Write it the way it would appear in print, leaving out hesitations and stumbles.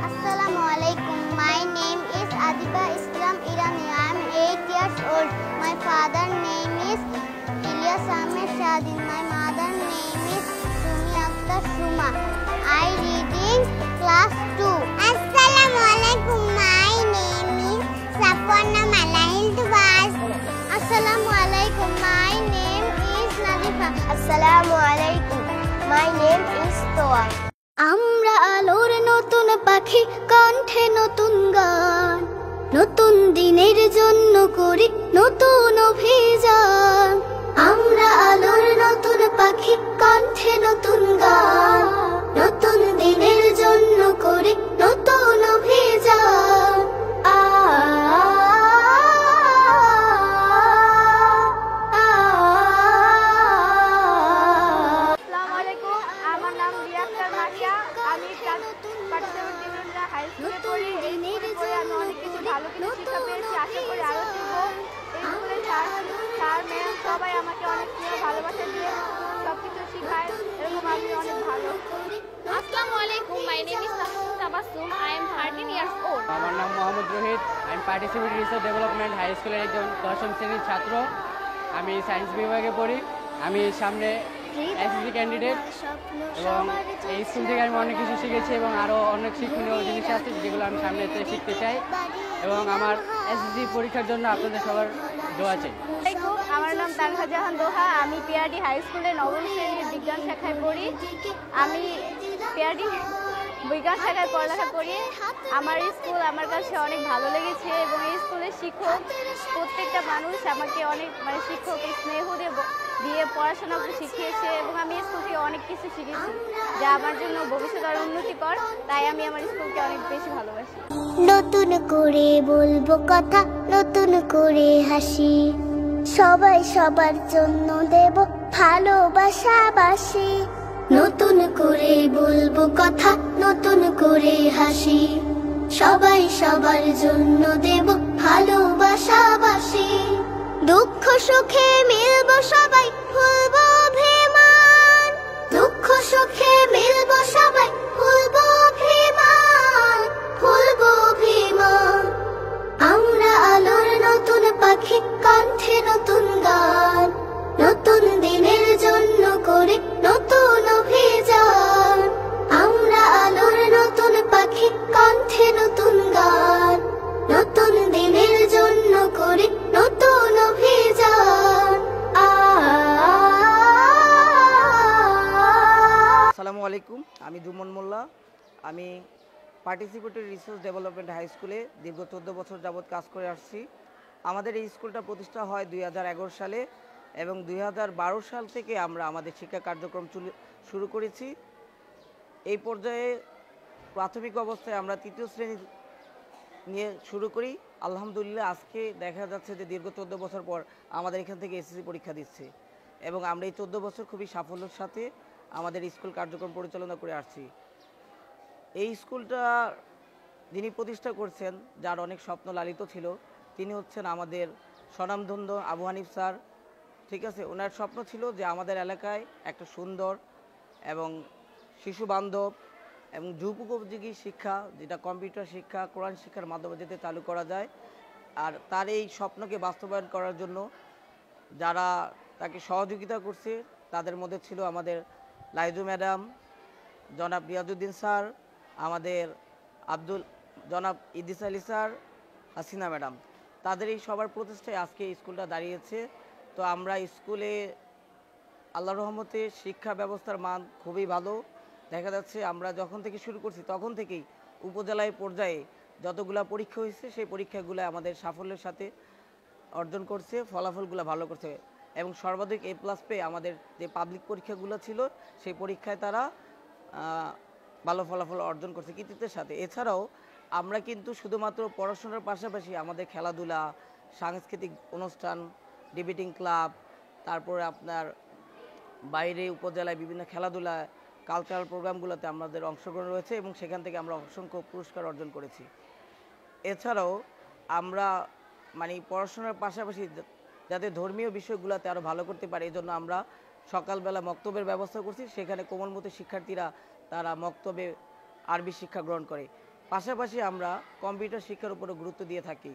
Assalamu alaikum. My name is Adiba Islam Irani. I am 8 years old. My father name is Ilyas Ahmed Shadin. My mother name is Sumi Akhtar Shuma. I reading class 2. Assalamu alaikum. My name is Safwana Malahil Dubas. Assalamu alaikum. My name is Nazifa. Assalamu alaikum. My name is Toa. আমরা আলোর নতুন পাখি কণ্ঠে নতুন গান নতুন দিনের জন্য করি নতুন অভিযান আমরা আলোর নতুন পাখি কণ্ঠে নতুন গান নতুন দিনের জন্য করি নতুন অভিযান সবাই আমাকে অনেক ভালোবাসা দিয়ে সবকিছু শেখায় এরকম আমি অনেক ভালো। আসসালামু আলাইকুম, my name is Tabassum, I am 13 years old. আমার নাম মোহাম্মদ রোহিত, আমি পার্টিসিপেট রিসার্চ ডেভেলপমেন্ট হাই স্কুলের একজন 10ম শ্রেণীর ছাত্র। আমি সায়েন্স বিভাগে পড়ি। আমি সামনে এসএসসি ক্যান্ডিডেট এবং এই স্কুল থেকে আমি অনেক কিছু শিখেছি এবং আরও অনেক শিক্ষণীয় জিনিস আছে যেগুলো আমি সামনে শিখতে চাই এবং আমার এসএসসি পরীক্ষার জন্য আপনাদের সবার দোয়া চাই। আমার নাম তানহা জাহান দোহা, আমি পিআরডি হাই স্কুলের 9ম শ্রেণীর বিজ্ঞান শাখায় পড়ি। আমি পিআরডি বিজ্ঞান শাখায় পড়ালেখা করি। আমার স্কুল আমার কাছে অনেক ভালো লেগেছে এবং এই স্কুলের শিক্ষক প্রত্যেকটা মানুষ আমাকে অনেক শিক্ষক স্নেহ দিয়ে পড়াশোনা শিখিয়েছে এবং আমি স্কুল থেকে অনেক কিছু শিখেছি যা আমার জন্য ভবিষ্যৎ আরো উন্নতিকর। তাই আমি আমার স্কুলকে অনেক বেশি ভালোবাসি। নতুন করে বলবো কথা নতুন করে হাসি সবাই সবার জন্য দেব ভালোবাসাবাসি নতুন করে বলবো কথা নতুন করে হাসি সবাই সবার জন্য দেব ভালোবাসাবাসি দুঃখ সুখে মিলবো সবাই ভুলবো অভিমান দুঃখ সুখে মিলবো সবাই ভুলবো অভিমান ভুলবো অভিমান আমরা আলোর নতুন পাখি কণ্ঠে নতুন গান নতুন দিনের জন্য করি নতুন অভিযান আমরা আলোর নতুন পাখি কণ্ঠে নতুন গান নতুন দিনের জন্য করি নতুন অভিযান। আসসালামু আলাইকুম, আমি দুমন মোল্লা। আমি পার্টিসিপেটরি রিসার্চ ডেভেলপমেন্ট হাই স্কুলে দীর্ঘ 14 বছর যাবৎ কাজ করে আসছি। আমাদের এই স্কুলটা প্রতিষ্ঠা হয় 2011 সালে এবং 2012 সাল থেকে আমরা আমাদের শিক্ষা কার্যক্রম শুরু করেছি। এই পর্যায়ে প্রাথমিক অবস্থায় আমরা 3য় শ্রেণী নিয়ে শুরু করি। আলহামদুলিল্লাহ আজকে দেখা যাচ্ছে যে দীর্ঘ 14 বছর পর আমাদের এখান থেকে এসএসসি পরীক্ষা দিচ্ছে এবং আমরা এই 14 বছর খুবই সাফল্যের সাথে আমাদের স্কুল কার্যক্রম পরিচালনা করে আসছি। এই স্কুলটা যিনি প্রতিষ্ঠা করছেন, যার অনেক স্বপ্ন লালিত ছিল, তিনি হচ্ছেন আমাদের স্বনামধন্য আবু হানিফ স্যার। ঠিক আছে, ওনার স্বপ্ন ছিল যে আমাদের এলাকায় একটা সুন্দর এবং শিশু বান্ধব এবং যুগোপযোগী শিক্ষা, যেটা কম্পিউটার শিক্ষা কোরআন শিক্ষার মাধ্যমে যাতে চালু করা যায়। আর তার এই স্বপ্নকে বাস্তবায়ন করার জন্য যারা তাকে সহযোগিতা করছে তাদের মধ্যে ছিল আমাদের লাইজু ম্যাডাম, জনাব রিয়াজউদ্দিন স্যার, আমাদের জনাব ইদ্রিস আলী স্যার, হাসিনা ম্যাডাম। তাদের এই সবার প্রচেষ্টায় আজকে স্কুলটা দাঁড়িয়েছে। তো আমরা স্কুলে আল্লাহর রহমতে শিক্ষা ব্যবস্থার মান খুবই ভালো। দেখা যাচ্ছে আমরা যখন থেকে শুরু করছি তখন থেকেই উপজেলায় পর্যায়ে যতগুলো পরীক্ষা হয়েছে সেই পরীক্ষাগুলো আমাদের সাফল্যের সাথে অর্জন করছে, ফলাফলগুলো ভালো করছে এবং সর্বাধিক A+ পেয়ে আমাদের যে পাবলিক পরীক্ষাগুলো ছিল সেই পরীক্ষায় তারা ভালো ফলাফল অর্জন করছে কৃতিত্বের সাথে। এছাড়াও আমরা কিন্তু শুধুমাত্র পড়াশোনার পাশাপাশি আমাদের খেলাধুলা, সাংস্কৃতিক অনুষ্ঠান, ডিবেটিং ক্লাব, তারপরে আপনার বাইরে উপজেলায় বিভিন্ন খেলাধুলা কালচারাল প্রোগ্রামগুলোতে আমাদের অংশগ্রহণ রয়েছে এবং সেখান থেকে আমরা অসংখ্য পুরস্কার অর্জন করেছি। এছাড়াও আমরা পড়াশোনার পাশাপাশি যাতে ধর্মীয় বিষয়গুলোতে আরও ভালো করতে পারে এই জন্য আমরা সকালবেলা মক্তবের ব্যবস্থা করছি। সেখানে কোমলমতি শিক্ষার্থীরা তারা মক্তবে আরবি শিক্ষা গ্রহণ করে। পাশাপাশি আমরা কম্পিউটার শিক্ষার উপরে গুরুত্ব দিয়ে থাকি।